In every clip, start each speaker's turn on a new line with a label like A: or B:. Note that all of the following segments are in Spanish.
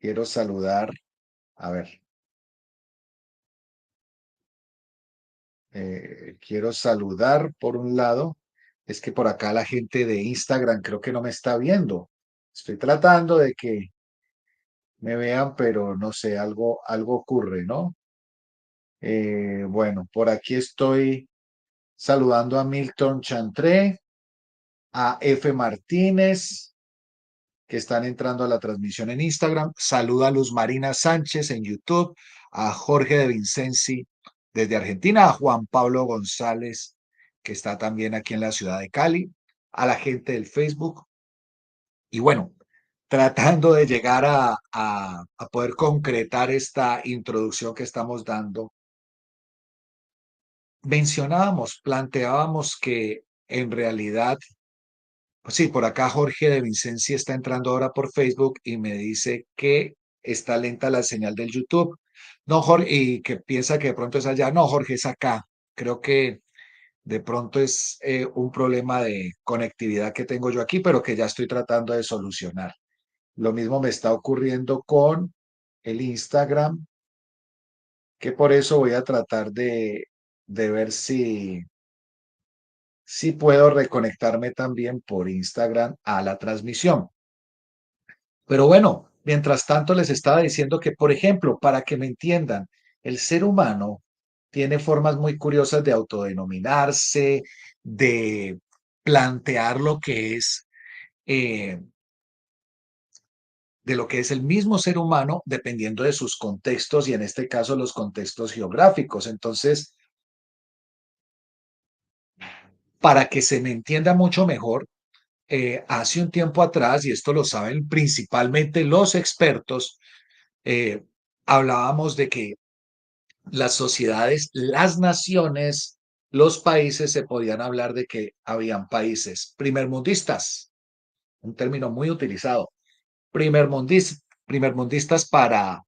A: Quiero saludar, a ver, quiero saludar por un lado, es que por acá la gente de Instagram creo que no me está viendo. Estoy tratando de que me vean, pero no sé, algo ocurre, ¿no? Bueno, por aquí estoy saludando a Milton Chantré, a F. Martínez, que están entrando a la transmisión en Instagram. Saluda a Luz Marina Sánchez en YouTube, a Jorge de Vincenzi desde Argentina, a Juan Pablo González, que está también aquí en la ciudad de Cali, a la gente del Facebook. Y bueno, tratando de llegar a poder concretar esta introducción que estamos dando, mencionábamos, planteábamos que en realidad pues sí, por acá Jorge de Vincenzi está entrando ahora por Facebook y me dice que está lenta la señal del YouTube. No, Jorge, y que piensa que de pronto es allá. No, Jorge, es acá. Creo que de pronto es un problema de conectividad que tengo yo aquí, pero que ya estoy tratando de solucionar. Lo mismo me está ocurriendo con el Instagram, que por eso voy a tratar de ver si puedo reconectarme también por Instagram a la transmisión. Pero bueno, mientras tanto les estaba diciendo que, por ejemplo, para que me entiendan, el ser humano tiene formas muy curiosas de autodenominarse, de plantear lo que es, de lo que es el mismo ser humano, dependiendo de sus contextos y en este caso los contextos geográficos. Entonces, para que se me entienda mucho mejor, hace un tiempo atrás, y esto lo saben principalmente los expertos, eh, hablábamos de que las sociedades, las naciones, los países, se podían hablar de que habían países primermundistas, un término muy utilizado, primermundistas para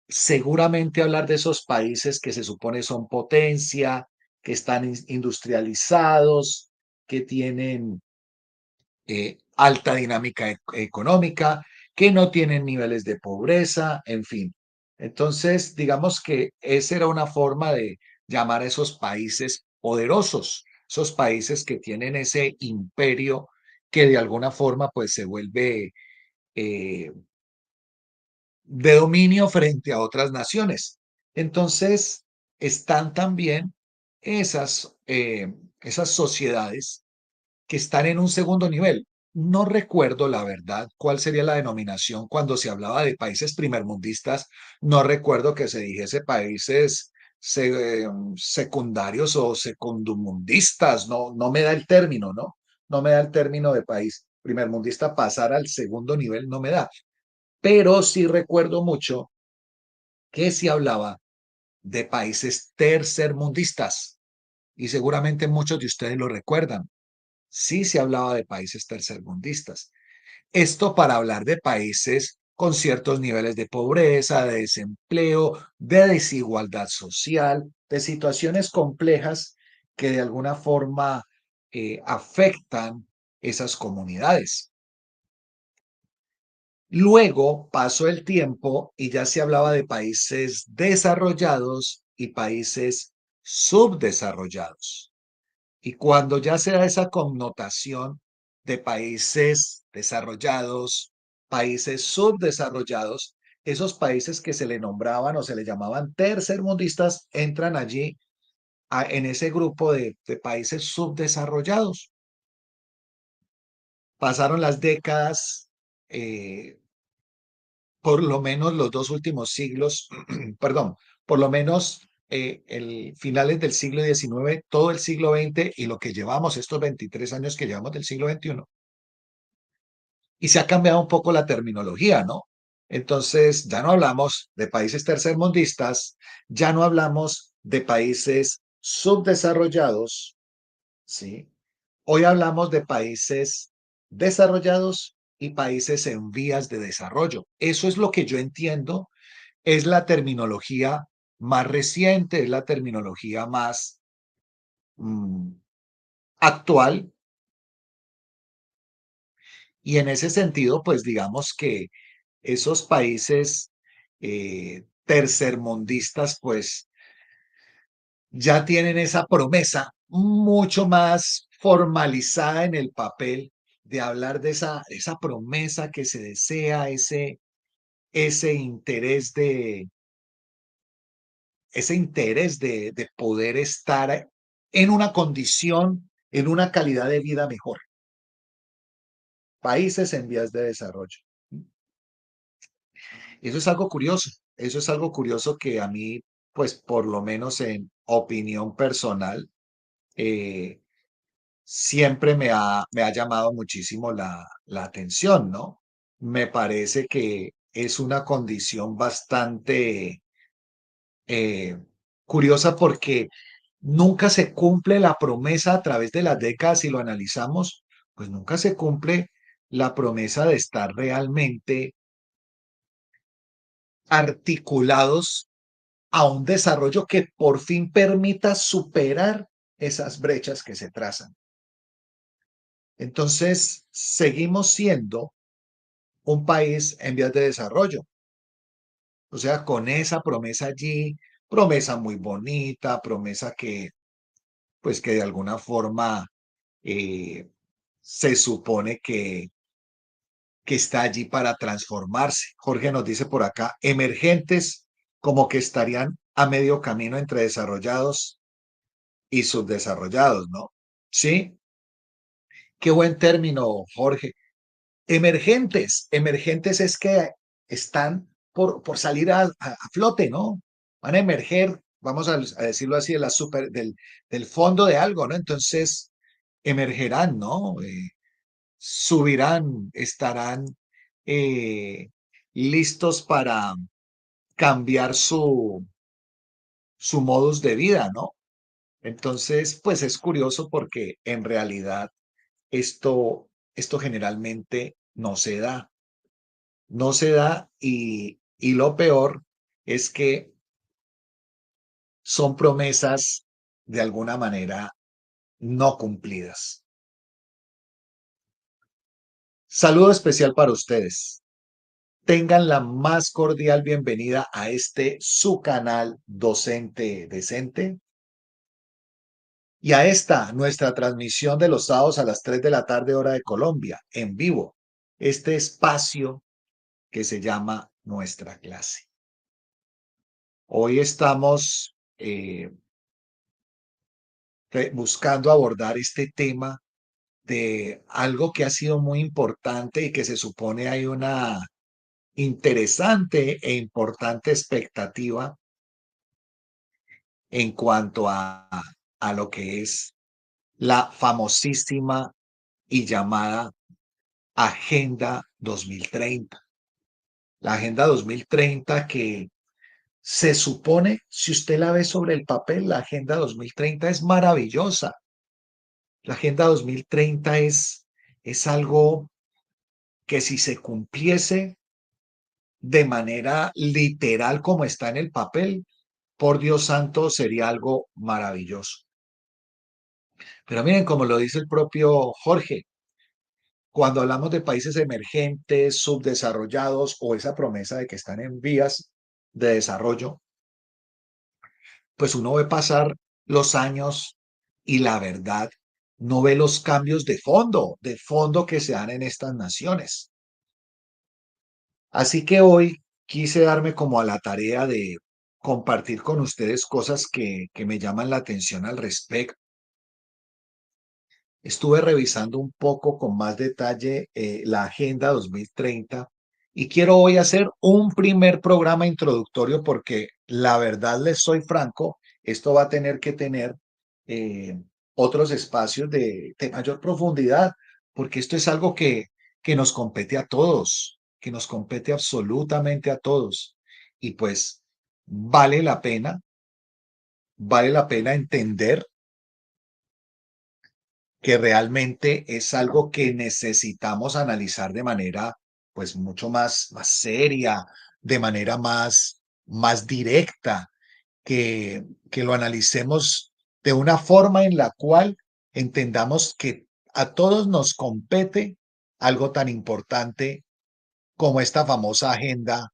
A: seguramente hablar de esos países que se supone son potencia, que están industrializados, que tienen alta dinámica económica, que no tienen niveles de pobreza, en fin. Entonces, digamos que esa era una forma de llamar a esos países poderosos, esos países que tienen ese imperio que de alguna forma pues se vuelve eh, de dominio frente a otras naciones. Entonces, están también esas sociedades que están en un segundo nivel. No recuerdo la verdad cuál sería la denominación cuando se hablaba de países primermundistas. No recuerdo que se dijese países secundarios o secundumundistas. No, no me da el término, ¿no? No me da el término de país primermundista. Pasar al segundo nivel no me da. Pero sí recuerdo mucho que se hablaba de países tercermundistas y seguramente muchos de ustedes lo recuerdan. Sí se hablaba de países tercermundistas. Esto para hablar de países con ciertos niveles de pobreza, de desempleo, de desigualdad social, de situaciones complejas que de alguna forma afectan esas comunidades. Luego pasó el tiempo y ya se hablaba de países desarrollados y países subdesarrollados. Y cuando ya se da esa connotación de países desarrollados, países subdesarrollados, esos países que se le nombraban o se le llamaban tercermundistas entran allí en ese grupo de países subdesarrollados. Pasaron las décadas, eh, por lo menos los dos últimos siglos, perdón, por lo menos el finales del siglo XIX, todo el siglo XX y lo que llevamos, estos 23 años que llevamos del siglo XXI, y se ha cambiado un poco la terminología, ¿no? Entonces, ya no hablamos de países tercermundistas, ya no hablamos de países subdesarrollados, ¿sí? Hoy hablamos de países desarrollados y países en vías de desarrollo. Eso es lo que yo entiendo, es la terminología más reciente, es la terminología más mm, actual. Y en ese sentido, pues digamos que esos países tercermundistas, pues ya tienen esa promesa mucho más formalizada en el papel de hablar de esa promesa que se desea, ese interés de poder estar en una condición, en una calidad de vida mejor. Países en vías de desarrollo. Eso es algo curioso, eso es algo curioso que a mí, pues por lo menos en opinión personal, eh, siempre me ha llamado muchísimo la atención, ¿no? Me parece que es una condición bastante eh, curiosa porque nunca se cumple la promesa a través de las décadas, si lo analizamos, pues nunca se cumple la promesa de estar realmente articulados a un desarrollo que por fin permita superar esas brechas que se trazan. Entonces, seguimos siendo un país en vías de desarrollo, o sea, con esa promesa allí, promesa muy bonita, promesa que, pues que de alguna forma eh, se supone que está allí para transformarse. Jorge nos dice por acá, emergentes como que estarían a medio camino entre desarrollados y subdesarrollados, ¿no? Sí, qué buen término, Jorge. Emergentes es que están por salir a flote, ¿no? Van a emerger, vamos a decirlo así, de del fondo de algo, ¿no? Entonces, emergerán, ¿no? Subirán, estarán listos para cambiar su modus de vida, ¿no? Entonces, pues es curioso porque en realidad esto generalmente no se da. No se da y lo peor es que son promesas de alguna manera no cumplidas. Saludo especial para ustedes. Tengan la más cordial bienvenida a este su canal Docente Decente y a esta nuestra transmisión de los sábados a las 3 de la tarde hora de Colombia, en vivo. Este espacio que se llama Nuestra Clase. Hoy estamos buscando abordar este tema de algo que ha sido muy importante y que se supone hay una interesante e importante expectativa en cuanto a lo que es la famosísima y llamada Agenda 2030. La Agenda 2030 que se supone, si usted la ve sobre el papel, la Agenda 2030 es maravillosa. La Agenda 2030 es algo que si se cumpliese de manera literal como está en el papel, por Dios santo, sería algo maravilloso. Pero miren, como lo dice el propio Jorge, cuando hablamos de países emergentes, subdesarrollados o esa promesa de que están en vías de desarrollo, pues uno ve pasar los años y la verdad no ve los cambios de fondo que se dan en estas naciones. Así que hoy quise darme como a la tarea de compartir con ustedes cosas que me llaman la atención al respecto. Estuve revisando un poco con más detalle la Agenda 2030 y quiero hoy hacer un primer programa introductorio porque la verdad les soy franco, esto va a tener que tener eh, otros espacios de mayor profundidad porque esto es algo que nos compete a todos, que nos compete absolutamente a todos. Y pues vale vale la pena entender que realmente es algo que necesitamos analizar de manera pues mucho más seria, de manera más directa, que lo analicemos de una forma en la cual entendamos que a todos nos compete algo tan importante como esta famosa Agenda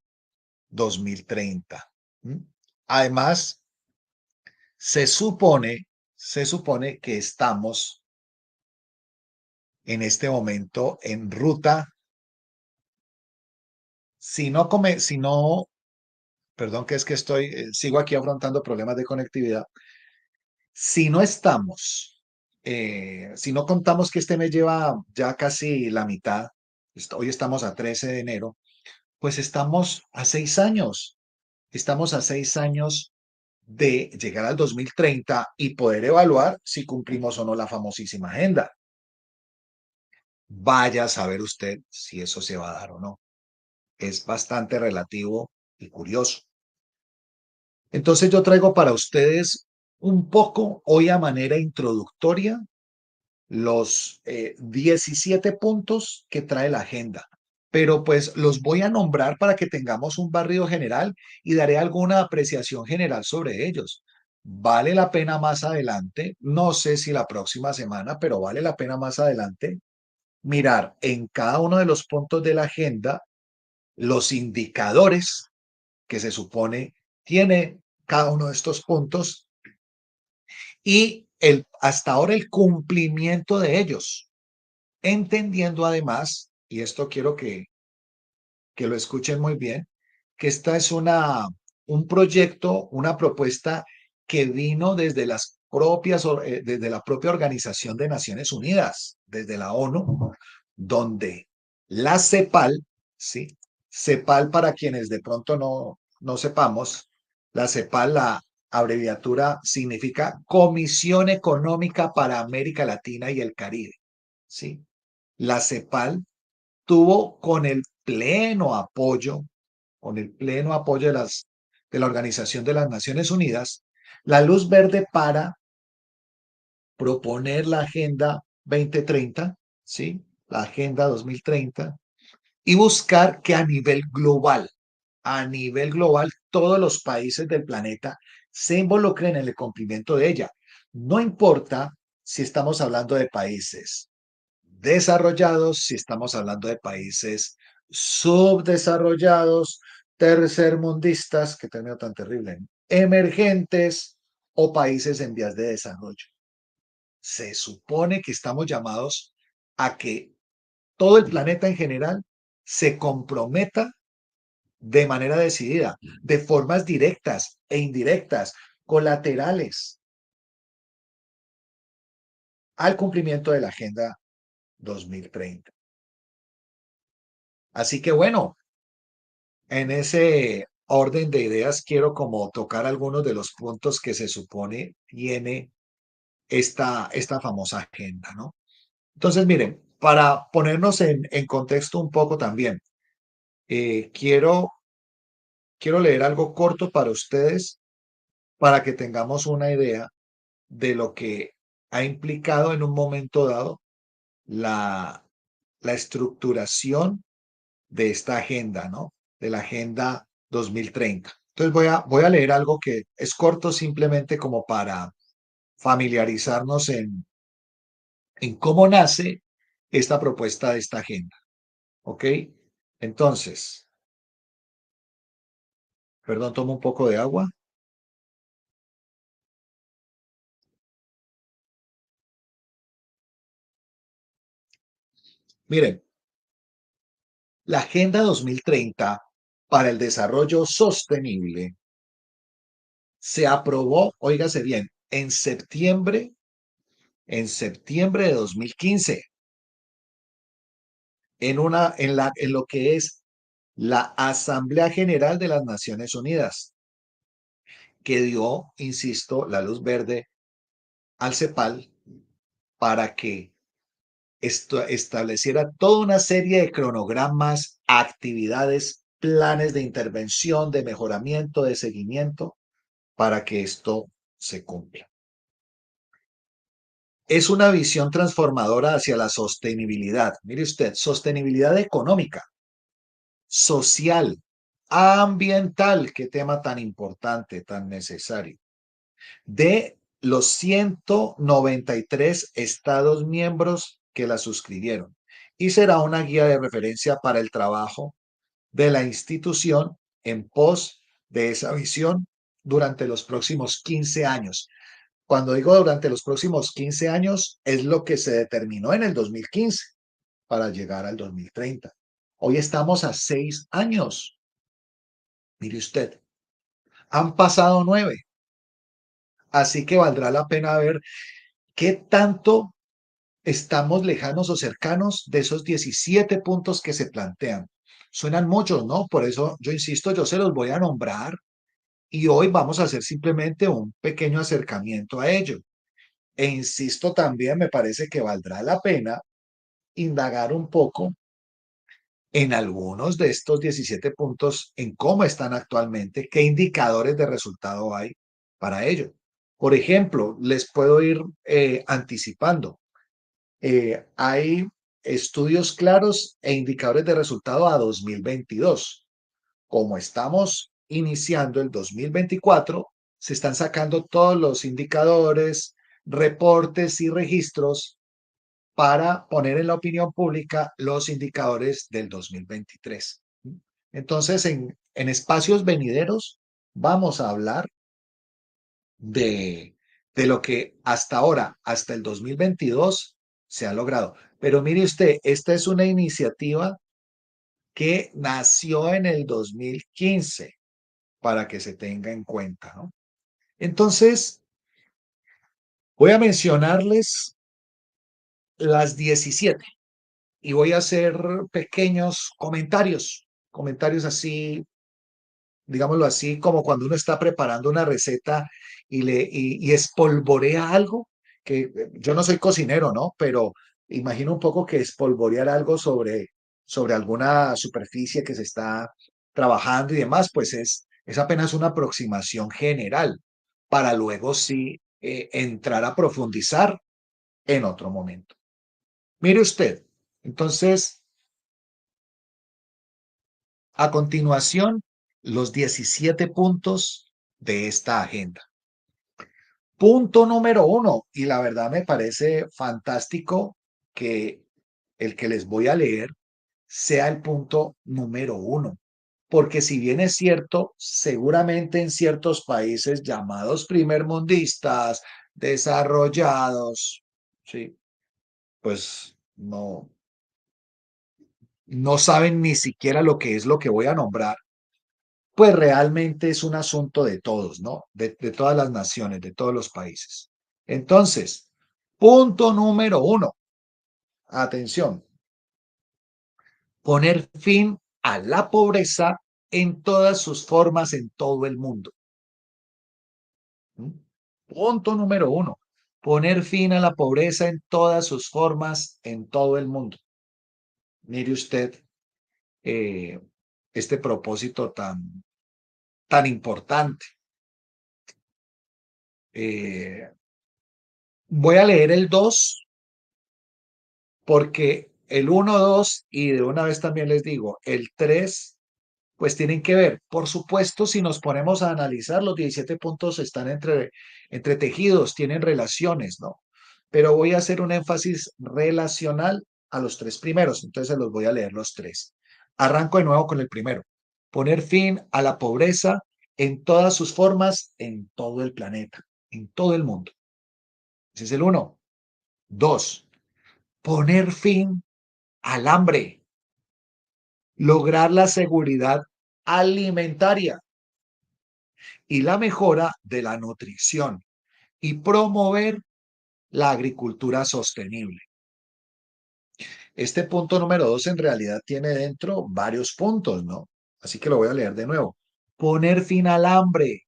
A: 2030. ¿M? Además, se supone, se supone que estamos en este momento en ruta, si no, perdón que es que estoy, sigo aquí afrontando problemas de conectividad. Si no estamos, si no contamos que este mes lleva ya casi la mitad, hoy estamos a 13 de enero, pues estamos a 6 años de llegar al 2030 y poder evaluar si cumplimos o no la famosísima agenda. Vaya a saber usted si eso se va a dar o no. Es bastante relativo y curioso. Entonces yo traigo para ustedes un poco, hoy a manera introductoria, los 17 puntos que trae la agenda. Pero pues los voy a nombrar para que tengamos un barrido general y daré alguna apreciación general sobre ellos. Vale la pena más adelante, no sé si la próxima semana, pero vale la pena más adelante mirar en cada uno de los puntos de la agenda los indicadores que se supone tiene cada uno de estos puntos y hasta ahora el cumplimiento de ellos, entendiendo además, y esto quiero que lo escuchen muy bien, que esta es un proyecto, una propuesta que vino desde desde la propia Organización de Naciones Unidas, desde la ONU, donde la CEPAL, ¿sí? CEPAL, para quienes de pronto no sepamos, la CEPAL, la abreviatura significa Comisión Económica para América Latina y el Caribe, ¿sí? La CEPAL tuvo con el pleno apoyo de la Organización de las Naciones Unidas, la luz verde para proponer la Agenda 2030, ¿sí? La Agenda 2030, y buscar que a nivel global, todos los países del planeta se involucren en el cumplimiento de ella. No importa si estamos hablando de países desarrollados, si estamos hablando de países subdesarrollados, tercermundistas, qué término tan terrible, ¿no? Emergentes o países en vías de desarrollo. Se supone que estamos llamados a que todo el planeta en general se comprometa de manera decidida, de formas directas e indirectas, colaterales, al cumplimiento de la Agenda 2030. Así que bueno, en ese orden de ideas quiero como tocar algunos de los puntos que se supone tiene esta famosa agenda, ¿no? Entonces, miren, para ponernos en contexto un poco también, eh, quiero, quiero leer algo corto para ustedes para que tengamos una idea de lo que ha implicado en un momento dado la, la estructuración de esta agenda, ¿no? De la Agenda 2030. Entonces voy a leer algo que es corto simplemente como para familiarizarnos en cómo nace esta propuesta de esta agenda, ¿ok? Entonces, perdón, tomo un poco de agua. Miren, la Agenda 2030 para el Desarrollo Sostenible se aprobó, óigase bien, en septiembre de 2015, en lo que es la Asamblea General de las Naciones Unidas, que dio, insisto, la luz verde al CEPAL para que esto estableciera toda una serie de cronogramas, actividades, planes de intervención, de mejoramiento, de seguimiento, para que esto se cumpla. Es una visión transformadora hacia la sostenibilidad. Mire usted, sostenibilidad económica, social, ambiental, qué tema tan importante, tan necesario, de los 193 Estados miembros que la suscribieron. Y será una guía de referencia para el trabajo de la institución en pos de esa visión durante los próximos 15 años. Cuando digo durante los próximos 15 años, es lo que se determinó en el 2015 para llegar al 2030. Hoy estamos a 6 años. Mire usted, han pasado 9, así que valdrá la pena ver qué tanto estamos lejanos o cercanos de esos 17 puntos que se plantean. Suenan muchos, ¿no? Por eso yo insisto, yo se los voy a nombrar y hoy vamos a hacer simplemente un pequeño acercamiento a ello. E insisto también, me parece que valdrá la pena indagar un poco en algunos de estos 17 puntos, en cómo están actualmente, qué indicadores de resultado hay para ello. Por ejemplo, les puedo ir anticipando. Hay estudios claros e indicadores de resultado a 2022. Como estamos iniciando el 2024, se están sacando todos los indicadores, reportes y registros para poner en la opinión pública los indicadores del 2023. Entonces, en espacios venideros vamos a hablar de, de lo que hasta ahora, hasta el 2022, se ha logrado. Pero mire usted, esta es una iniciativa que nació en el 2015 para que se tenga en cuenta, ¿no? Entonces, voy a mencionarles las 17 y voy a hacer pequeños comentarios, comentarios así, digámoslo así, como cuando uno está preparando una receta y espolvorea algo, que yo no soy cocinero, ¿no? Pero imagino un poco que espolvorear algo sobre alguna superficie que se está trabajando y demás, pues es apenas una aproximación general para luego sí entrar a profundizar en otro momento. Mire usted, entonces, a continuación, los 17 puntos de esta agenda. Punto número uno, y la verdad me parece fantástico que el que les voy a leer sea el punto número uno, porque si bien es cierto, seguramente en ciertos países llamados primermundistas, desarrollados, sí, pues no saben ni siquiera lo que es lo que voy a nombrar, pues realmente es un asunto de todos, ¿no? De todas las naciones, de todos los países. Entonces, punto número uno, atención, poner fin a la pobreza en todas sus formas en todo el mundo. ¿Mm? Punto número uno, poner fin a la pobreza en todas sus formas en todo el mundo. Mire usted eh, este propósito tan importante. Eh, Voy a leer el 2 porque el uno, 2 y de una vez también les digo, el 3 pues tienen que ver. Por supuesto, si nos ponemos a analizar, los 17 puntos están entre tejidos, tienen relaciones, ¿no? Pero voy a hacer un énfasis relacional a los tres primeros, entonces los voy a leer los tres. Arranco de nuevo con el primero. Poner fin a la pobreza en todas sus formas en todo el planeta, en todo el mundo. Ese es el uno. Dos, poner fin al hambre, lograr la seguridad alimentaria y la mejora de la nutrición y promover la agricultura sostenible. Este punto número 2 en realidad tiene dentro varios puntos, ¿no? Así que lo voy a leer de nuevo. Poner fin al hambre,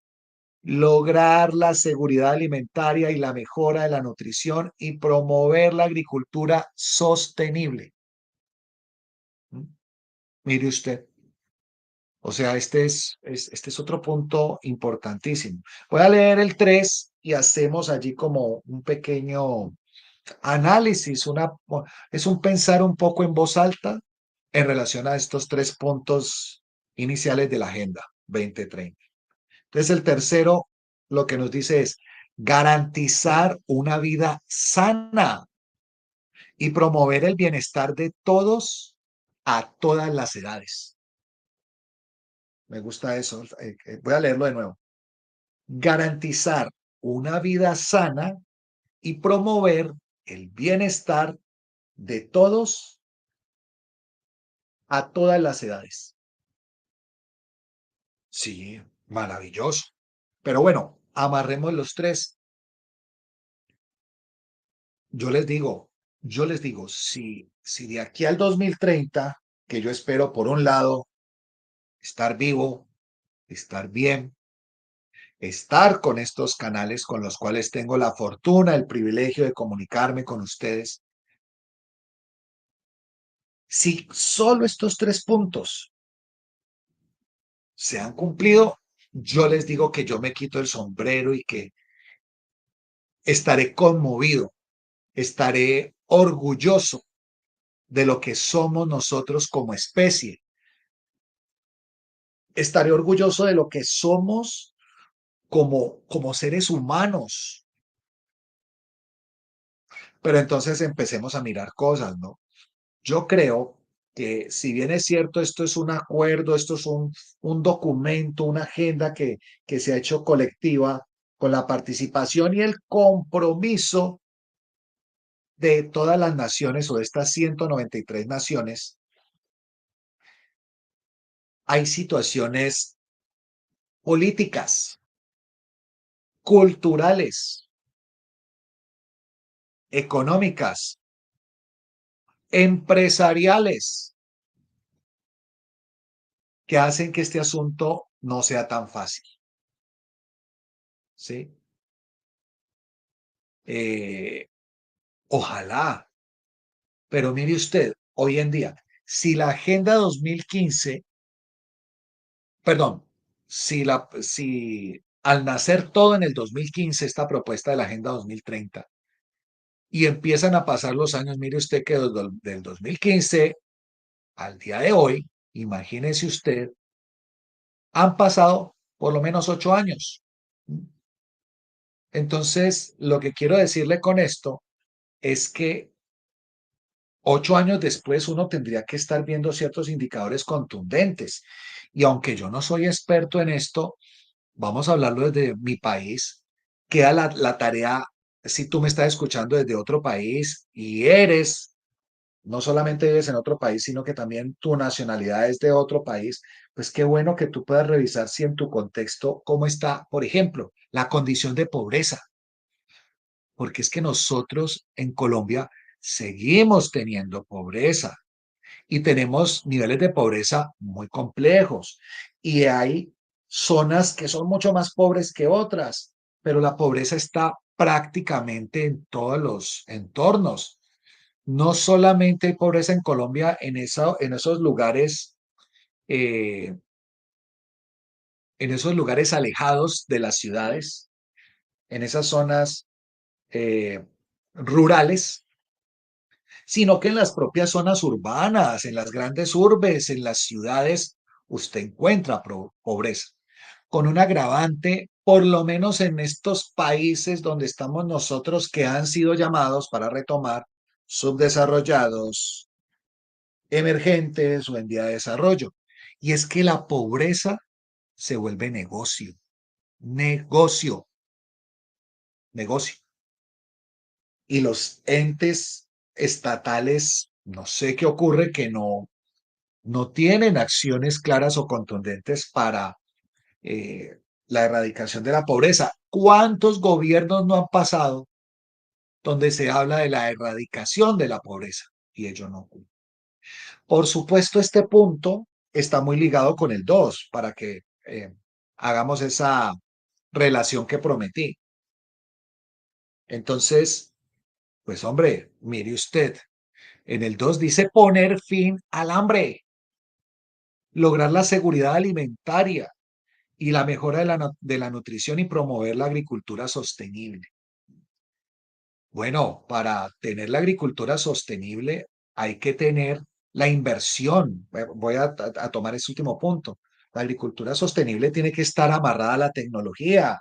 A: lograr la seguridad alimentaria y la mejora de la nutrición y promover la agricultura sostenible. ¿Mm? Mire usted. O sea, este es otro punto importantísimo. Voy a leer el 3 y hacemos allí como un pequeño análisis, es un pensar un poco en voz alta en relación a estos tres puntos iniciales de la Agenda 2030. Entonces, el tercero lo que nos dice es garantizar una vida sana y promover el bienestar de todos a todas las edades. Me gusta eso. Voy a leerlo de nuevo. Garantizar una vida sana y promover el bienestar de todos a todas las edades. Sí, maravilloso. Pero bueno, amarremos los tres. Yo les digo, si de aquí al 2030, que yo espero por un lado estar vivo, estar bien, estar con estos canales con los cuales tengo la fortuna, el privilegio de comunicarme con ustedes, si solo estos tres puntos se han cumplido, yo les digo que yo me quito el sombrero y que estaré conmovido, estaré orgulloso de lo que somos nosotros como especie, estaré orgulloso de lo que somos como seres humanos. Pero entonces empecemos a mirar cosas, ¿no? Yo creo que si bien es cierto, esto es un acuerdo, esto es un documento, una agenda que se ha hecho colectiva con la participación y el compromiso de todas las naciones o de estas 193 naciones, hay situaciones políticas, culturales, económicas, empresariales, que hacen que este asunto no sea tan fácil, ¿sí? Eh, ojalá, pero mire usted, hoy en día, si la Agenda 2015, perdón, si al nacer todo en el 2015, esta propuesta de la Agenda 2030, y empiezan a pasar los años, mire usted que del 2015 al día de hoy, imagínese usted, han pasado por lo menos 8 años. Entonces, lo que quiero decirle con esto es que 8 años después uno tendría que estar viendo ciertos indicadores contundentes. Y aunque yo no soy experto en esto, vamos a hablarlo desde mi país. Queda la tarea, si tú me estás escuchando desde otro país y no solamente vives en otro país, sino que también tu nacionalidad es de otro país, pues qué bueno que tú puedas revisar si en tu contexto cómo está, por ejemplo, la condición de pobreza, porque es que nosotros en Colombia seguimos teniendo pobreza y tenemos niveles de pobreza muy complejos y hay zonas que son mucho más pobres que otras, pero la pobreza está prácticamente en todos los entornos. No solamente hay pobreza en Colombia en esos lugares, eh, en esos lugares alejados de las ciudades, en esas zonas eh, rurales, sino que en las propias zonas urbanas, en las grandes urbes, en las ciudades, usted encuentra pobreza, con un agravante, por lo menos en estos países donde estamos nosotros, que han sido llamados para retomar subdesarrollados, emergentes o en vía de desarrollo. Y es que la pobreza se vuelve negocio, negocio, negocio. Y los entes estatales, no sé qué ocurre, que no tienen acciones claras o contundentes para la erradicación de la pobreza. ¿Cuántos gobiernos no han pasado donde se habla de la erradicación de la pobreza? Y ello no ocurre. Por supuesto, este punto está muy ligado con el 2 para que hagamos esa relación que prometí. Entonces, pues hombre, mire usted, en el 2 dice poner fin al hambre, lograr la seguridad alimentaria y la mejora de la nutrición y promover la agricultura sostenible. Bueno, para tener la agricultura sostenible hay que tener la inversión. Voy a tomar ese último punto. La agricultura sostenible tiene que estar amarrada a la tecnología.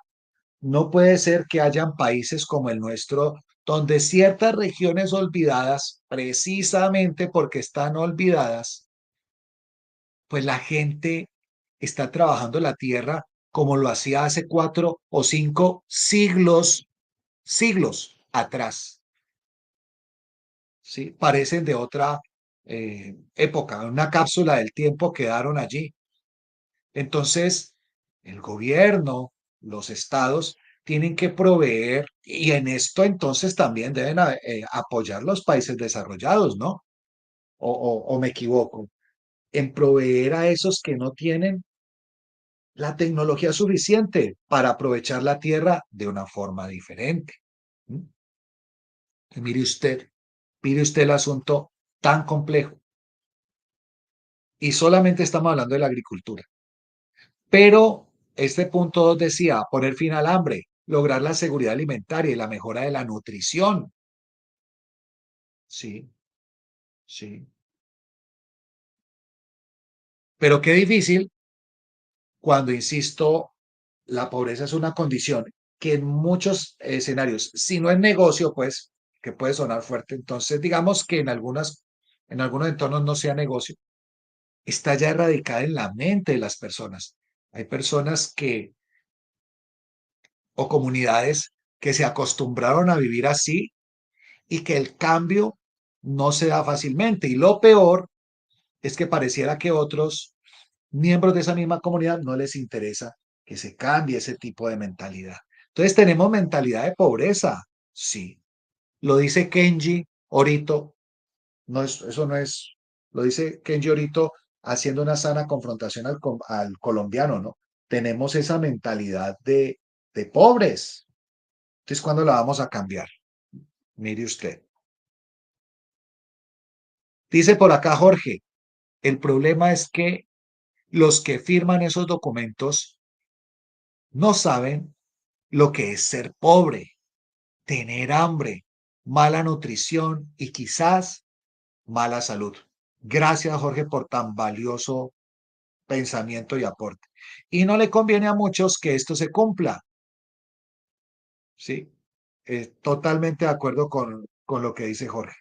A: No puede ser que hayan países como el nuestro donde ciertas regiones olvidadas, precisamente porque están olvidadas, pues la gente está trabajando la tierra como lo hacía hace 4 o 5 siglos, siglos atrás. ¿Sí? Parecen de otra época, una cápsula del tiempo quedaron allí. Entonces, el gobierno, los estados, tienen que proveer, y en esto entonces también deben apoyar los países desarrollados, ¿no? O me equivoco, en proveer a esos que no tienen la tecnología suficiente para aprovechar la tierra de una forma diferente. ¿Mm? Y mire usted el asunto tan complejo. Y solamente estamos hablando de la agricultura. Pero este punto 2 decía poner fin al hambre, lograr la seguridad alimentaria y la mejora de la nutrición. Sí, sí. Pero qué difícil cuando, insisto, la pobreza es una condición que en muchos escenarios, si no es negocio, pues, que puede sonar fuerte, entonces digamos que en algunos entornos no sea negocio, está ya erradicada en la mente de las personas. Hay personas o comunidades que se acostumbraron a vivir así y que el cambio no se da fácilmente. Y lo peor es que pareciera que otros miembros de esa misma comunidad no les interesa que se cambie ese tipo de mentalidad. Entonces tenemos mentalidad de pobreza, sí. Lo dice Kenji Orito, no es, eso no es, lo dice Kenji Orito haciendo una sana confrontación al colombiano, ¿no? Tenemos esa mentalidad de pobres. Entonces, ¿cuándo la vamos a cambiar? Mire usted. Dice por acá Jorge, el problema es que los que firman esos documentos no saben lo que es ser pobre, tener hambre, mala nutrición y quizás mala salud. Gracias, Jorge, por tan valioso pensamiento y aporte. Y no le conviene a muchos que esto se cumpla, ¿sí? Totalmente de acuerdo con lo que dice Jorge.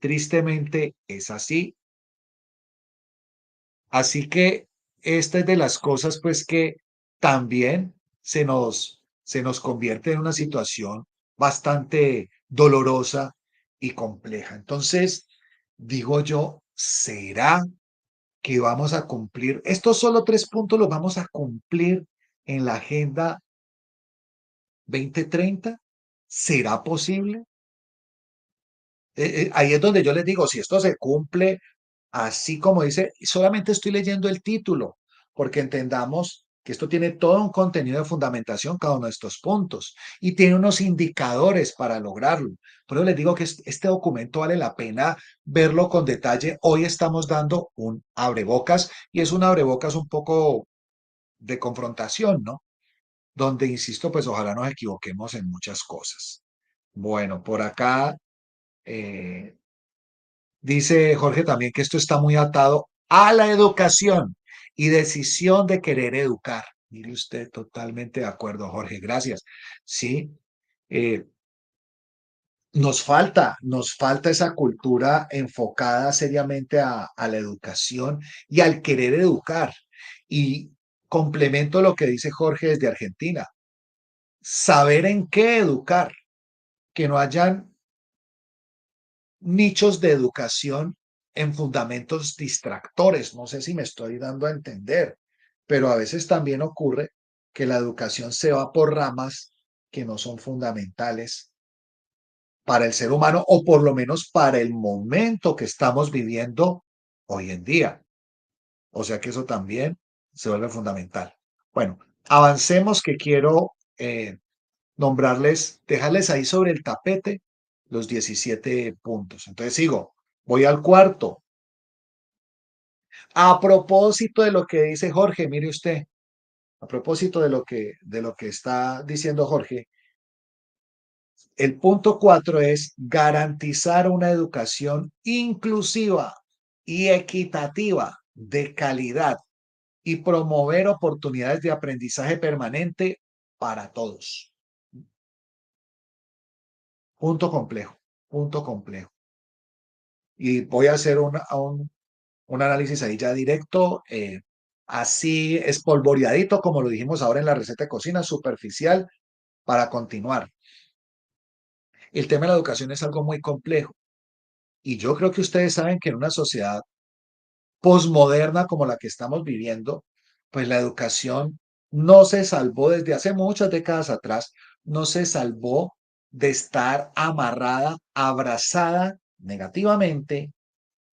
A: Tristemente es así. Así que esta es de las cosas, pues, que también se nos convierte en una situación bastante dolorosa y compleja. Entonces, digo yo, ¿será que vamos a cumplir? Estos solo 3 puntos los vamos a cumplir en la Agenda 2030. ¿Será posible? Ahí es donde yo les digo, si esto se cumple así como dice, solamente estoy leyendo el título, porque entendamos que esto tiene todo un contenido de fundamentación, cada uno de estos puntos, y tiene unos indicadores para lograrlo. Por eso les digo que este documento vale la pena verlo con detalle. Hoy estamos dando un abrebocas, y es un abrebocas un poco de confrontación, ¿no? Donde, insisto, pues ojalá nos equivoquemos en muchas cosas. Bueno, por acá eh, dice Jorge también que esto está muy atado a la educación y decisión de querer educar. Mire usted, totalmente de acuerdo, Jorge, gracias. Sí, eh, nos falta esa cultura enfocada seriamente a la educación y al querer educar. Y complemento lo que dice Jorge desde Argentina, saber en qué educar, que no hayan nichos de educación en fundamentos distractores. No sé si me estoy dando a entender, pero a veces también ocurre que la educación se va por ramas que no son fundamentales para el ser humano o por lo menos para el momento que estamos viviendo hoy en día. O sea que eso también se vuelve fundamental. Bueno, avancemos que quiero nombrarles, dejarles ahí sobre el tapete los 17 puntos. Entonces sigo, voy al cuarto. A propósito de lo que dice Jorge, mire usted, a propósito de lo que está diciendo Jorge, el punto 4 es garantizar una educación inclusiva y equitativa de calidad y promover oportunidades de aprendizaje permanente para todos. Punto complejo, punto complejo. Y voy a hacer un análisis ahí ya directo. así espolvoreadito, como lo dijimos ahora en la receta de cocina, superficial, para continuar. El tema de la educación es algo muy complejo y yo creo que ustedes saben que en una sociedad posmoderna como la que estamos viviendo, pues la educación no se salvó desde hace muchas décadas atrás, no se salvó de estar amarrada, abrazada negativamente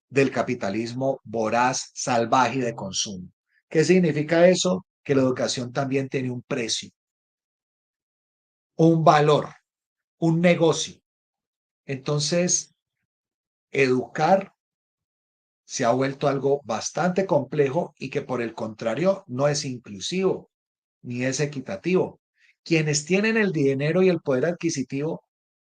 A: del capitalismo voraz, salvaje y de consumo. ¿Qué significa eso? Que la educación también tiene un precio, un valor, un negocio. Entonces, educar se ha vuelto algo bastante complejo y que por el contrario no es inclusivo ni es equitativo. Quienes tienen el dinero y el poder adquisitivo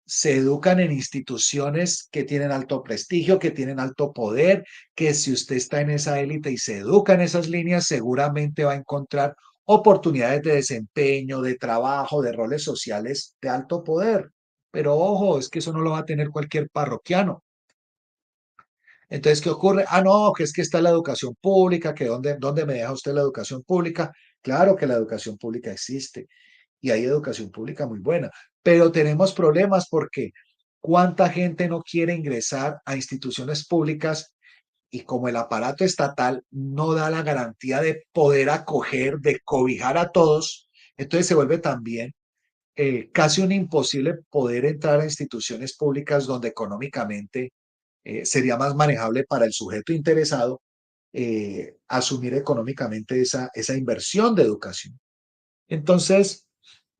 A: se educan en instituciones que tienen alto prestigio, que tienen alto poder, que si usted está en esa élite y se educa en esas líneas, seguramente va a encontrar oportunidades de desempeño, de trabajo, de roles sociales de alto poder. Pero ojo, es que eso no lo va a tener cualquier parroquiano. Entonces, ¿qué ocurre? Ah, no, que es que está la educación pública, que dónde me deja usted la educación pública. Claro que la educación pública existe y hay educación pública muy buena, pero tenemos problemas porque cuánta gente no quiere ingresar a instituciones públicas y como el aparato estatal no da la garantía de poder acoger, de cobijar a todos, entonces se vuelve también casi un imposible poder entrar a instituciones públicas donde económicamente sería más manejable para el sujeto interesado asumir económicamente esa inversión de educación. Entonces,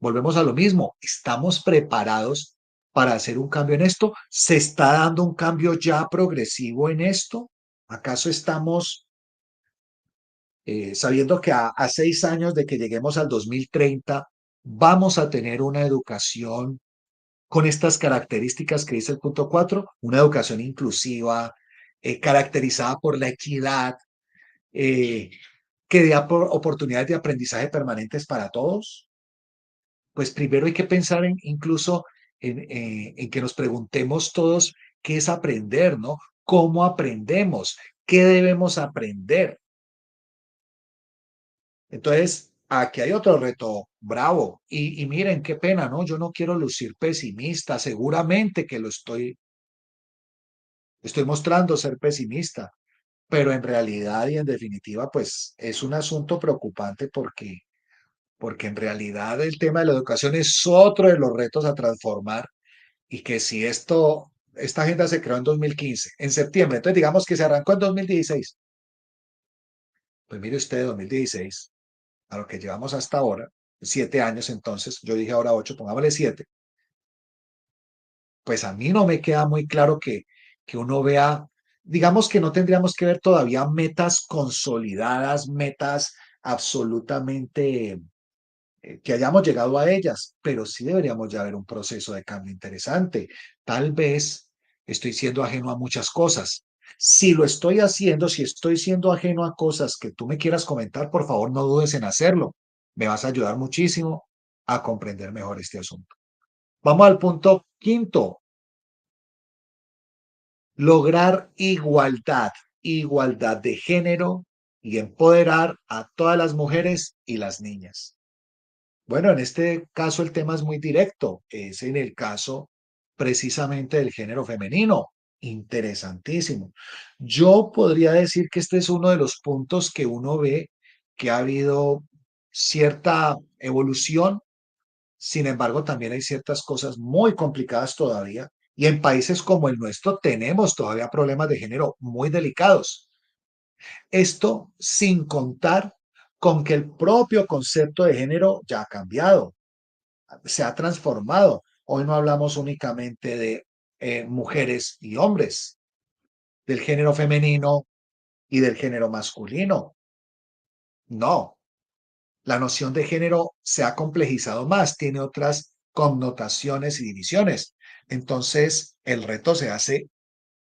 A: volvemos a lo mismo, ¿estamos preparados para hacer un cambio en esto? ¿Se está dando un cambio ya progresivo en esto? ¿Acaso estamos sabiendo que a 6 años de que lleguemos al 2030 vamos a tener una educación con estas características que dice el punto 4, una educación inclusiva, caracterizada por la equidad, eh, que dé oportunidades de aprendizaje permanentes para todos? Pues primero hay que pensar en incluso en que nos preguntemos todos qué es aprender, ¿no? ¿Cómo aprendemos? ¿Qué debemos aprender? Entonces, aquí hay otro reto bravo. Y miren, qué pena, ¿no? Yo no quiero lucir pesimista, seguramente que lo estoy mostrando ser pesimista, pero en realidad y en definitiva, pues es un asunto preocupante porque en realidad el tema de la educación es otro de los retos a transformar y que si esta agenda se creó en 2015, en septiembre, entonces digamos que se arrancó en 2016, pues mire usted, 2016, a lo que llevamos hasta ahora, 7 años entonces, yo dije ahora 8, pongámosle 7, pues a mí no me queda muy claro que uno vea, digamos que no tendríamos que ver todavía metas consolidadas, metas absolutamente que hayamos llegado a ellas, pero sí deberíamos ya ver un proceso de cambio interesante. Tal vez estoy siendo ajeno a muchas cosas. Si lo estoy haciendo, si estoy siendo ajeno a cosas que tú me quieras comentar, por favor no dudes en hacerlo. Me vas a ayudar muchísimo a comprender mejor este asunto. Vamos al punto quinto, lograr igualdad, igualdad de género y empoderar a todas las mujeres y las niñas. Bueno, en este caso el tema es muy directo, es en el caso precisamente del género femenino. Interesantísimo. Yo podría decir que este es uno de los puntos que uno ve que ha habido cierta evolución, sin embargo, también hay ciertas cosas muy complicadas todavía y en países como el nuestro tenemos todavía problemas de género muy delicados. Esto sin contar con que el propio concepto de género ya ha cambiado, se ha transformado. Hoy no hablamos únicamente de mujeres y hombres, del género femenino y del género masculino. No, la noción de género se ha complejizado más, tiene otras connotaciones y divisiones. Entonces, el reto se hace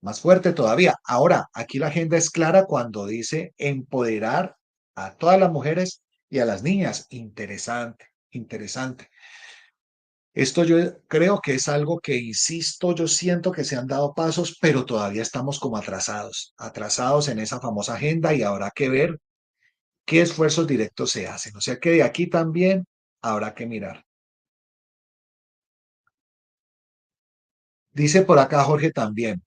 A: más fuerte todavía. Ahora, aquí la agenda es clara cuando dice empoderar a todas las mujeres y a las niñas. Interesante, interesante. Esto yo creo que es algo que, insisto, yo siento que se han dado pasos, pero todavía estamos como atrasados, atrasados en esa famosa agenda y habrá que ver qué esfuerzos directos se hacen. O sea que de aquí también habrá que mirar. Dice por acá Jorge también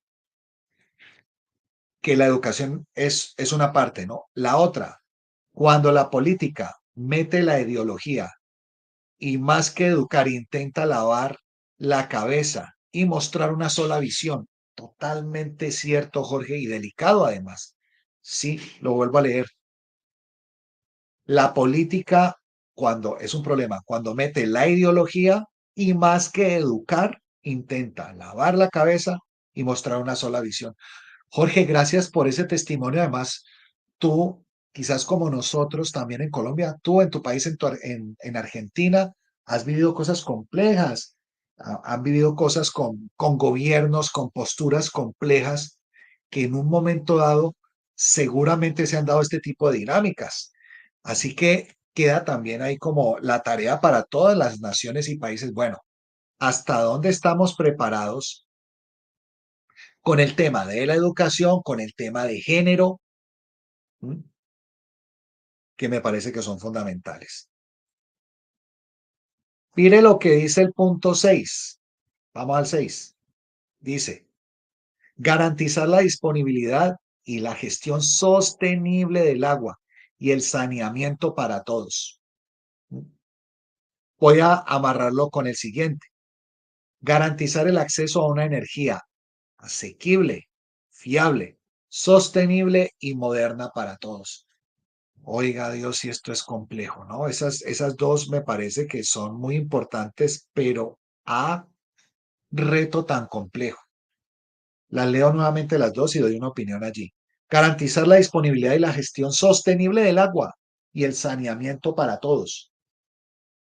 A: que la educación es una parte, ¿no? La otra, cuando la política mete la ideología y más que educar intenta lavar la cabeza y mostrar una sola visión. Totalmente cierto, Jorge, y delicado además. Sí, lo vuelvo a leer. La política, cuando es un problema, cuando mete la ideología y más que educar, intenta lavar la cabeza y mostrar una sola visión. Jorge, gracias por ese testimonio. Además, tú, quizás como nosotros también en Colombia, tú en tu país, en Argentina, has vivido cosas complejas, han vivido cosas con gobiernos, con posturas complejas, que en un momento dado seguramente se han dado este tipo de dinámicas. Así que queda también ahí como la tarea para todas las naciones y países. Bueno, ¿hasta dónde estamos preparados con el tema de la educación, con el tema de género? ¿Mm? Que me parece que son fundamentales. Mire lo que dice el punto 6. Vamos al 6. Dice, garantizar la disponibilidad y la gestión sostenible del agua y el saneamiento para todos. Voy a amarrarlo con el siguiente. Garantizar el acceso a una energía asequible, fiable, sostenible y moderna para todos. Oiga Dios, si esto es complejo, ¿no? Esas dos me parece que son muy importantes, pero a reto tan complejo. Las leo nuevamente las dos y doy una opinión allí. Garantizar la disponibilidad y la gestión sostenible del agua y el saneamiento para todos.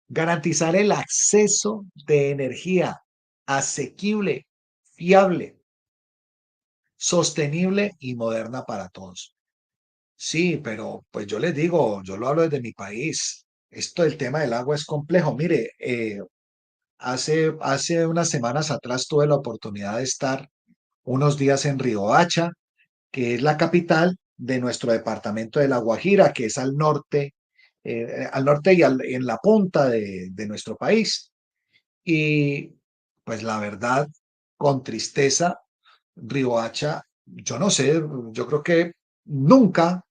A: Garantizar el acceso de energía asequible, fiable, sostenible y moderna para todos. Sí, pero pues yo les digo, yo lo hablo desde mi país. Esto del tema del agua es complejo. Mire, hace unas semanas atrás tuve la oportunidad de estar unos días en Riohacha, que es la capital de nuestro departamento de La Guajira, que es al norte y en la punta de nuestro país. Y pues la verdad, con tristeza, Riohacha, yo no sé, yo creo que nunca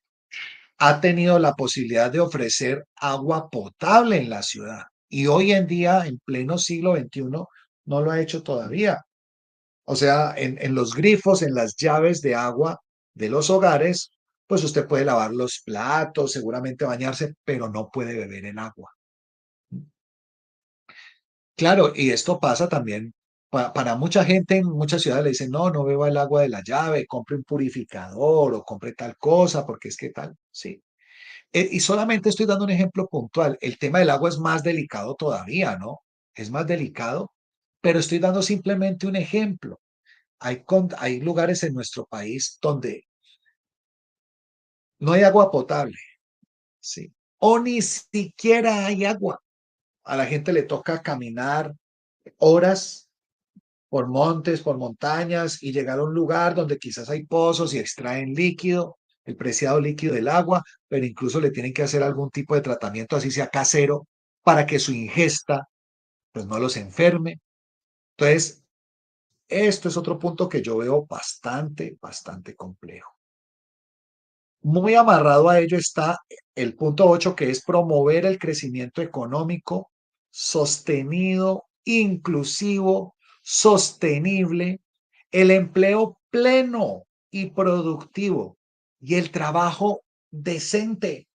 A: ha tenido la posibilidad de ofrecer agua potable en la ciudad. Y hoy en día, en pleno siglo XXI, no lo ha hecho todavía. O sea, en los grifos, en las llaves de agua de los hogares, pues usted puede lavar los platos, seguramente bañarse, pero no puede beber el agua. Claro, y esto pasa también para mucha gente en muchas ciudades le dicen, no, no beba el agua de la llave, compre un purificador o compre tal cosa, porque es que tal, sí. Y solamente estoy dando un ejemplo puntual. El tema del agua es más delicado todavía, ¿no? Es más delicado, pero estoy dando simplemente un ejemplo. Hay lugares en nuestro país donde no hay agua potable, ¿sí? O ni siquiera hay agua. A la gente le toca caminar horas por montes, por montañas y llegar a un lugar donde quizás hay pozos y extraen líquido, el preciado líquido del agua, pero incluso le tienen que hacer algún tipo de tratamiento, así sea casero, para que su ingesta pues no los enferme. Entonces, esto es otro punto que yo veo bastante complejo. Muy amarrado a ello está el punto 8, que es promover el crecimiento económico sostenido, inclusivo, sostenible, el empleo pleno y productivo y el trabajo decente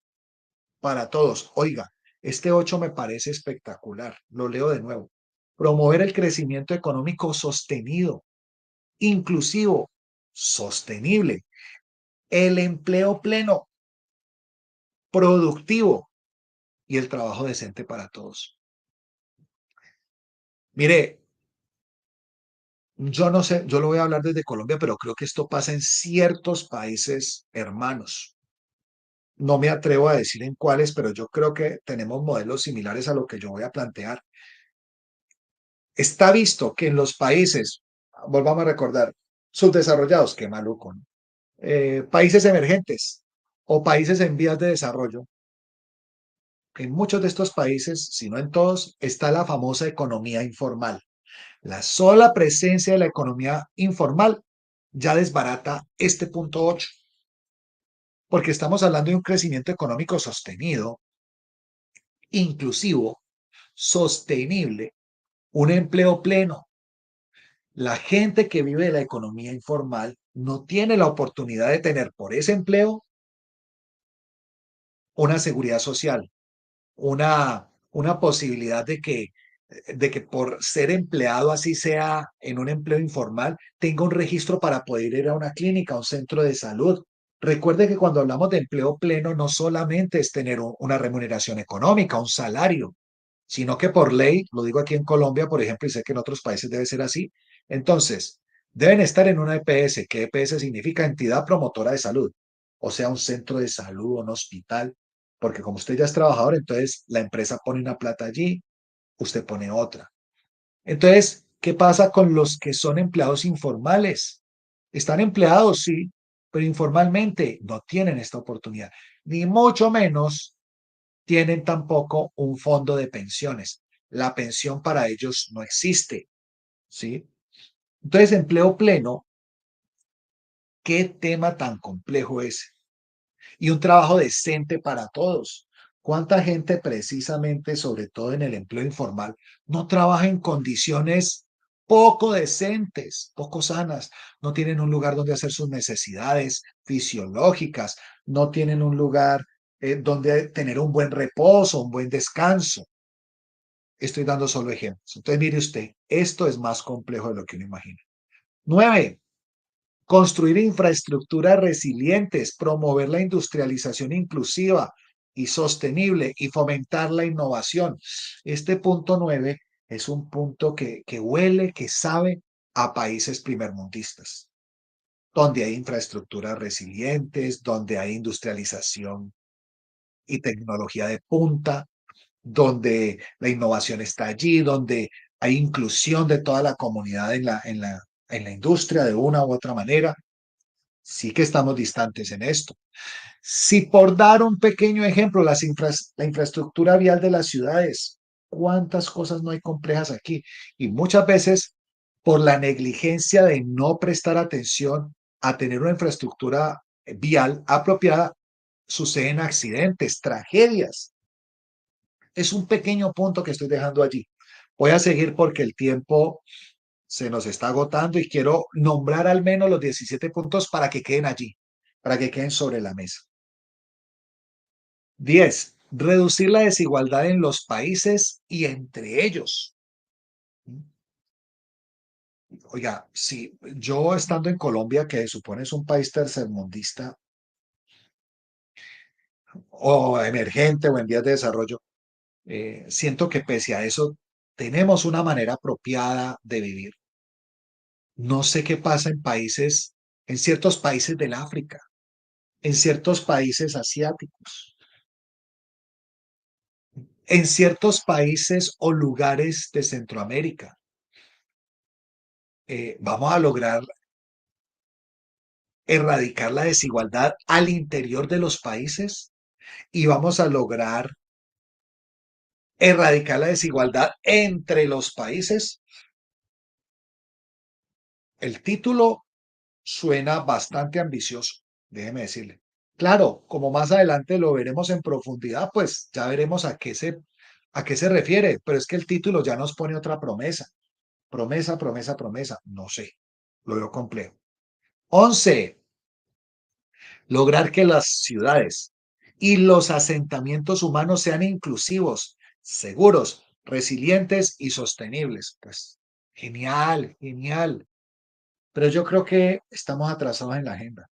A: para todos. Oiga, este 8 me parece espectacular. Lo leo de nuevo. Promover el crecimiento económico sostenido, inclusivo, sostenible, el empleo pleno, productivo y el trabajo decente para todos. Mire, yo no sé, yo lo voy a hablar desde Colombia, pero creo que esto pasa en ciertos países hermanos. No me atrevo a decir en cuáles, pero yo creo que tenemos modelos similares a lo que yo voy a plantear. Está visto que en los países, volvamos a recordar, subdesarrollados, qué maluco, ¿no? Países emergentes o países en vías de desarrollo, en muchos de estos países, si no en todos, está la famosa economía informal. La sola presencia de la economía informal ya desbarata este punto 8, porque estamos hablando de un crecimiento económico sostenido, inclusivo, sostenible, un empleo pleno. La gente que vive de la economía informal no tiene la oportunidad de tener por ese empleo una seguridad social, una posibilidad de que por ser empleado, así sea en un empleo informal, tenga un registro para poder ir a una clínica, a un centro de salud. Recuerde que cuando hablamos de empleo pleno, no solamente es tener una remuneración económica, un salario, sino que por ley, lo digo aquí en Colombia, por ejemplo, y sé que en otros países debe ser así, entonces deben estar en una EPS, que EPS significa entidad promotora de salud, o sea, un centro de salud, un hospital, porque como usted ya es trabajador, entonces la empresa pone una plata allí, usted pone otra. Entonces, ¿qué pasa con los que son empleados informales? Están empleados, sí, pero informalmente no tienen esta oportunidad, ni mucho menos tienen tampoco un fondo de pensiones. La pensión para ellos no existe, ¿sí? Entonces, empleo pleno, ¿qué tema tan complejo es? Y un trabajo decente para todos. ¿Cuánta gente precisamente, sobre todo en el empleo informal, no trabaja en condiciones poco decentes, poco sanas? No tienen un lugar donde hacer sus necesidades fisiológicas, no tienen un lugar donde tener un buen reposo, un buen descanso. Estoy dando solo ejemplos. Entonces, mire usted, esto es más complejo de lo que uno imagina. 9. Construir infraestructuras resilientes, promover la industrialización inclusiva y sostenible y fomentar la innovación. Este punto 9 es un punto que huele, que sabe a países primermundistas, donde hay infraestructuras resilientes, donde hay industrialización y tecnología de punta, donde la innovación está allí, donde hay inclusión de toda la comunidad en la industria de una u otra manera. Sí que estamos distantes en esto. Si por dar un pequeño ejemplo, la infraestructura vial de las ciudades, cuántas cosas no hay complejas aquí. Y muchas veces, por la negligencia de no prestar atención a tener una infraestructura vial apropiada, suceden accidentes, tragedias. Es un pequeño punto que estoy dejando allí. Voy a seguir porque el tiempo se nos está agotando y quiero nombrar al menos los 17 puntos para que queden allí, para que queden sobre la mesa. 10. Reducir la desigualdad en los países y entre ellos. Oiga, si yo estando en Colombia, que supone es un país tercermundista o emergente o en vías de desarrollo, siento que pese a eso tenemos una manera apropiada de vivir. No sé qué pasa en ciertos países del África, en ciertos países asiáticos, en ciertos países o lugares de Centroamérica. Vamos a lograr erradicar la desigualdad al interior de los países y vamos a lograr erradicar la desigualdad entre los países. El título suena bastante ambicioso, déjeme decirle. Claro, como más adelante lo veremos en profundidad, pues ya veremos a qué se refiere, pero es que el título ya nos pone otra promesa. Promesa, promesa, promesa. No sé, lo veo complejo. 11. Lograr que las ciudades y los asentamientos humanos sean inclusivos, seguros, resilientes y sostenibles. Pues genial, genial. Pero yo creo que estamos atrasados en la agenda.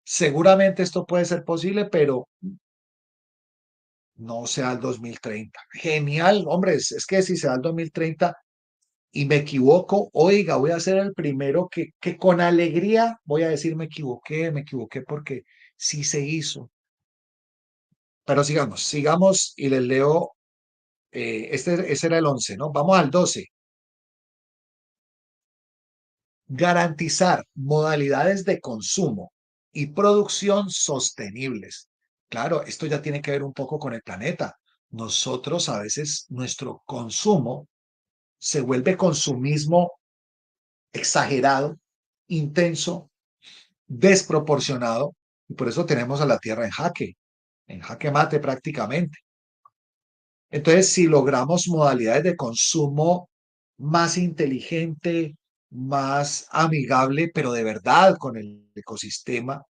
A: Seguramente esto puede ser posible, pero no sea el 2030. Genial, hombre, es que si sea el 2030 y me equivoco, oiga, voy a ser el primero que con alegría voy a decir me equivoqué porque sí se hizo. Pero sigamos, sigamos y les leo, ese era el 11, ¿no? Vamos al 12. Garantizar modalidades de consumo y producción sostenibles. Claro, esto ya tiene que ver un poco con el planeta. Nosotros a veces nuestro consumo se vuelve consumismo exagerado, intenso, desproporcionado, y por eso tenemos a la Tierra en jaque mate prácticamente. Entonces, si logramos modalidades de consumo más inteligente, más amigable, pero de verdad con el ecosistema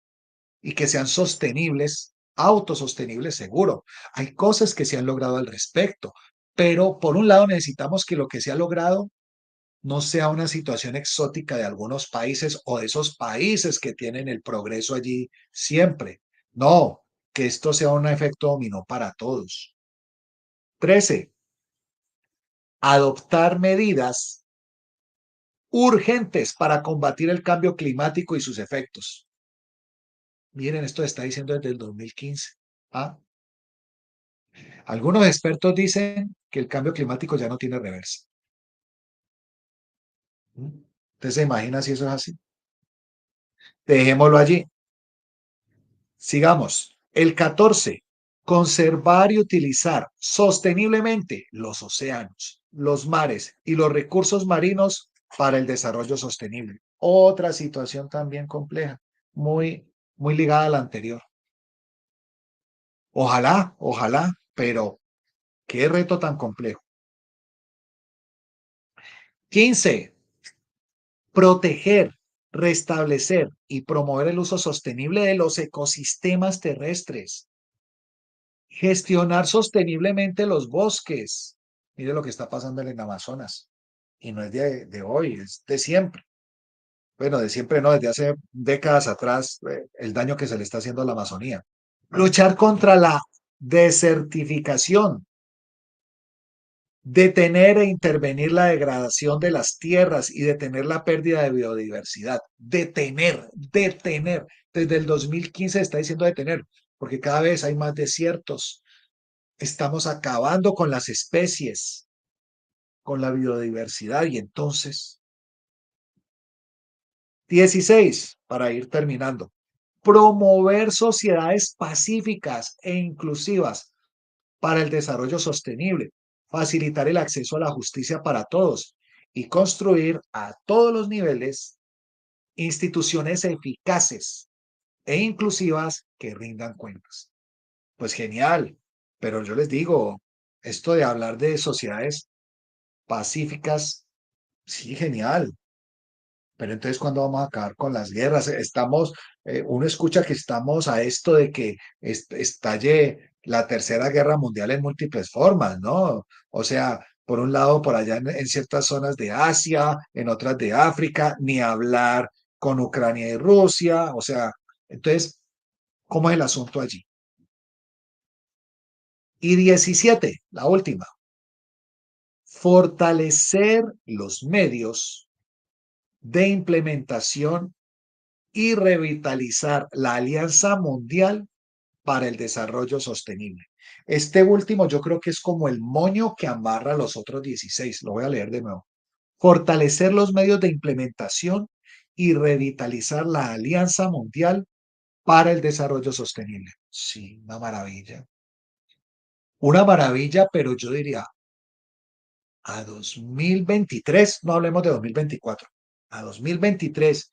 A: y que sean sostenibles, autosostenibles, seguro. Hay cosas que se han logrado al respecto, pero por un lado necesitamos que lo que se ha logrado no sea una situación exótica de algunos países o de esos países que tienen el progreso allí siempre. No, que esto sea un efecto dominó para todos. 13. Adoptar medidas urgentes para combatir el cambio climático y sus efectos. Miren, esto está diciendo desde el 2015. ¿Ah? Algunos expertos dicen que el cambio climático ya no tiene reversa. ¿Mm? ¿Usted se imagina si eso es así? Dejémoslo allí. Sigamos. El 14. Conservar y utilizar sosteniblemente los océanos, los mares y los recursos marinos para el desarrollo sostenible. Otra situación también compleja, muy ligada a la anterior. Ojalá, ojalá, pero qué reto tan complejo. 15. Proteger, restablecer y promover el uso sostenible de los ecosistemas terrestres. Gestionar sosteniblemente los bosques. Mire lo que está pasando en el Amazonas. Y no es de hoy, es de siempre. Bueno, de siempre no, desde hace décadas atrás, el daño que se le está haciendo a la Amazonía. Luchar contra la desertificación, detener e intervenir la degradación de las tierras y detener la pérdida de biodiversidad. Detener. Desde el 2015 se está diciendo detener, porque cada vez hay más desiertos. Estamos acabando con las especies, con la biodiversidad y entonces, 16, para ir terminando, promover sociedades pacíficas e inclusivas para el desarrollo sostenible, facilitar el acceso a la justicia para todos y construir a todos los niveles instituciones eficaces e inclusivas que rindan cuentas. Pues genial, pero yo les digo, esto de hablar de sociedades pacíficas, sí, genial, pero entonces, ¿cuándo vamos a acabar con las guerras? Uno escucha que estamos a esto de que estalle la tercera guerra mundial en múltiples formas, ¿no? O sea, por un lado, por allá en ciertas zonas de Asia, en otras de África, ni hablar con Ucrania y Rusia, o sea, entonces, ¿cómo es el asunto allí? Y 17, la última, fortalecer los medios de implementación y revitalizar la Alianza Mundial para el Desarrollo Sostenible. Este último yo creo que es como el moño que amarra a los otros 16. Lo voy a leer de nuevo. Fortalecer los medios de implementación y revitalizar la Alianza Mundial para el Desarrollo Sostenible. Sí, una maravilla. Una maravilla, pero yo diría a 2023, no hablemos de 2024, a 2023,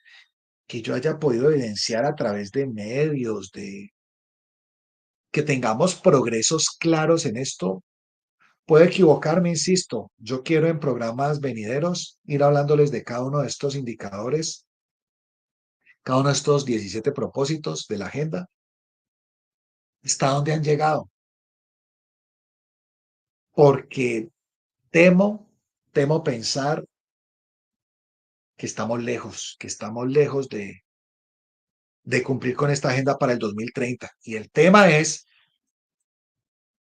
A: que yo haya podido evidenciar a través de medios, de que tengamos progresos claros en esto. Puedo equivocarme, insisto. Yo quiero en programas venideros ir hablándoles de cada uno de estos indicadores, cada uno de estos 17 propósitos de la agenda, hasta dónde han llegado, porque temo pensar que estamos lejos de cumplir con esta agenda para el 2030. Y el tema es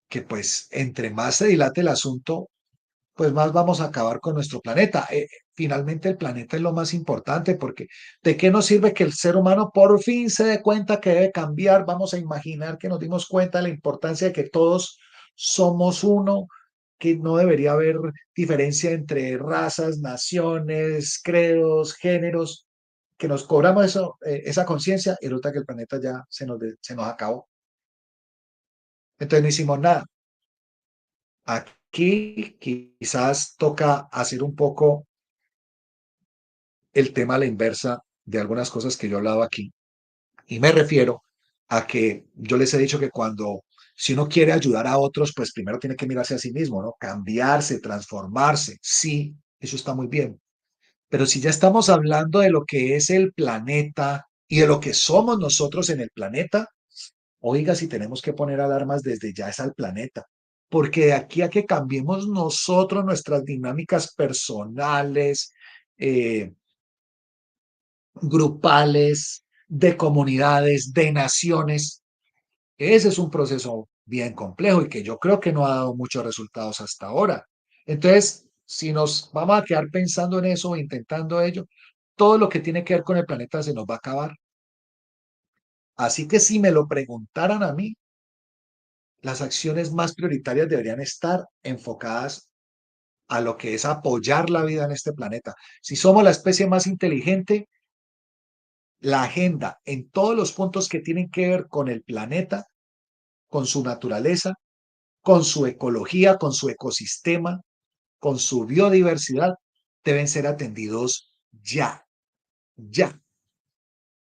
A: que pues entre más se dilate el asunto, pues más vamos a acabar con nuestro planeta. Finalmente el planeta es lo más importante porque ¿de qué nos sirve que el ser humano por fin se dé cuenta que debe cambiar? Vamos a imaginar que nos dimos cuenta de la importancia de que todos somos uno, que no debería haber diferencia entre razas, naciones, credos, géneros. que nos cobramos eso, esa conciencia y resulta que el planeta ya se nos acabó. Entonces no hicimos nada. Aquí quizás toca hacer un poco el tema a la inversa de algunas cosas que yo he hablado aquí. Y me refiero a que yo les he dicho que cuando, si uno quiere ayudar a otros, pues primero tiene que mirarse a sí mismo, ¿no? Cambiarse, transformarse. Sí, eso está muy bien. Pero si ya estamos hablando de lo que es el planeta y de lo que somos nosotros en el planeta, oiga, si tenemos que poner alarmas desde ya es al planeta. Porque de aquí a que cambiemos nosotros nuestras dinámicas personales, eh, grupales, de comunidades, de naciones, ese es un proceso bien complejo y que yo creo que no ha dado muchos resultados hasta ahora. Entonces, si nos vamos a quedar pensando en eso o intentando ello, todo lo que tiene que ver con el planeta se nos va a acabar. Así que si me lo preguntaran a mí, las acciones más prioritarias deberían estar enfocadas a lo que es apoyar la vida en este planeta. Si somos la especie más inteligente, la agenda en todos los puntos que tienen que ver con el planeta, con su naturaleza, con su ecología, con su ecosistema, con su biodiversidad, deben ser atendidos ya, ya,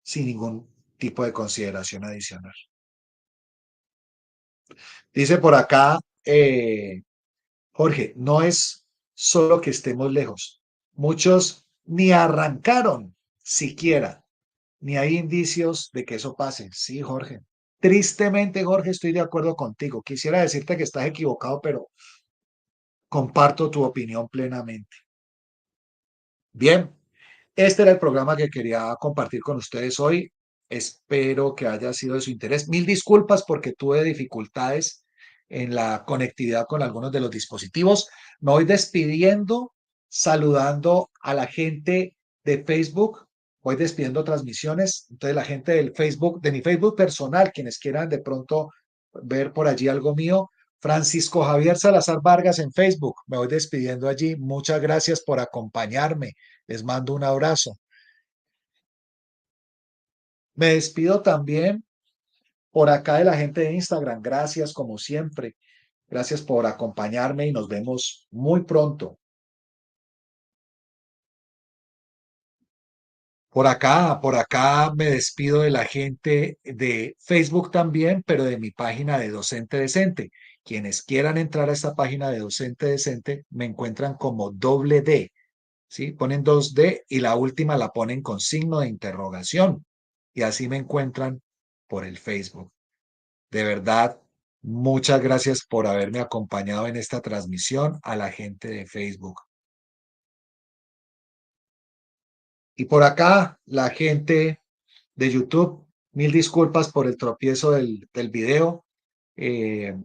A: sin ningún tipo de consideración adicional. Dice por acá, Jorge, no es solo que estemos lejos. Muchos ni arrancaron siquiera, ni hay indicios de que eso pase. Sí, Jorge. Tristemente, Jorge, estoy de acuerdo contigo. Quisiera decirte que estás equivocado, pero comparto tu opinión plenamente. Bien, este era el programa que quería compartir con ustedes hoy. Espero que haya sido de su interés. Mil disculpas porque tuve dificultades en la conectividad con algunos de los dispositivos. Me voy despidiendo, saludando a la gente de Facebook. Voy despidiendo transmisiones. Entonces, la gente del Facebook, de mi Facebook personal, quienes quieran de pronto ver por allí algo mío, Francisco Javier Salazar Vargas en Facebook. Me voy despidiendo allí. Muchas gracias por acompañarme. Les mando un abrazo. Me despido también por acá de la gente de Instagram. Gracias como siempre. Gracias por acompañarme y nos vemos muy pronto. Por acá me despido de la gente de Facebook también, pero de mi página de Docente Decente. Quienes quieran entrar a esta página de Docente Decente me encuentran como doble D, ¿sí? Ponen 2D y la última la ponen con signo de interrogación. Y así me encuentran por el Facebook. De verdad, muchas gracias por haberme acompañado en esta transmisión a la gente de Facebook. Y por acá, la gente de YouTube, mil disculpas por el tropiezo del video. Eh,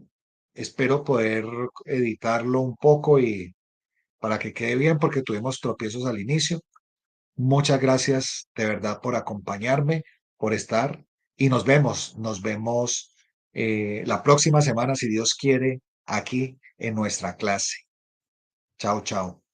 A: espero poder editarlo un poco y para que quede bien porque tuvimos tropiezos al inicio. Muchas gracias de verdad por acompañarme, por estar y nos vemos la próxima semana, si Dios quiere, aquí en nuestra clase. Chao, chao.